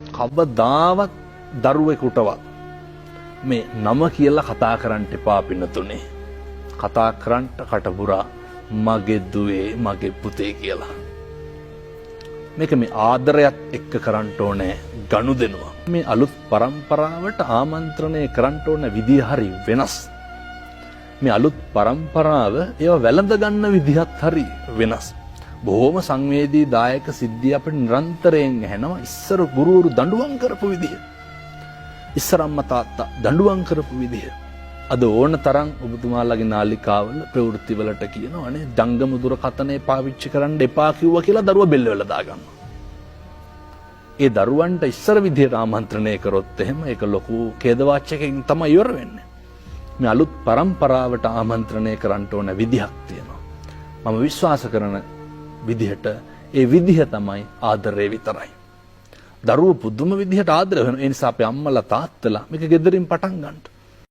කවදාවත් දරුවෙකුටවත් මේ නම කියලා කතා කරන්න එපා පින්නතුනේ. කතා කරන්න කටපුරා මගේ දුවේ මගේ පුතේ කියලා. මේක මේ ආදරයත් එක්ක කරන්න ඕනේ ගනුදෙනුව. මේ අලුත් પરම්පරාවට ආමන්ත්‍රණය කරන්න ඕන විදිය හරි වෙනස්. මේ අලුත් પરම්පරාව ඒව වැළඳ ගන්න විදිහත් හරි වෙනස්. බොහොම සංවේදී දායක සිද්ධිය අපිට නිරන්තරයෙන් ඇහෙනවා. ඉස්සර ගුරුවරු දඬුවම් කරපු විදිය. ඉස්සර අම්මා තාත්තා දඬුවම් කරපු විදිය. අද ඕන තරම් ඔබතුමාලගේ නාලිකාවල ප්‍රවෘත්ති වලට කියනවානේ ජංගම දුරකථනය පාවිච්චි කරන්න එපා කිව්වා කියලා දරුවා බෙල්ල වල දාගන්නවා. ඒ දරුවන්ට ඉස්සර විදියට ආමන්ත්‍රණය කරොත් එහෙම ඒක ලොකු ඛේදවාචකකින් තමයි ඉවර වෙන්නේ. මේ අලුත් પરම්පරාවට ආමන්ත්‍රණය කරන්න ඕන විදිහක් තියෙනවා. මම විශ්වාස කරන විදිහට ඒ විදිහ තමයි ආදරය විතරයි. දරුවෝ පුදුම විදිහට ආදරය වෙනවා. ඒ නිසා අපේ අම්මලා තාත්තලා මේක ගෙදරින් පටන් ගන්නට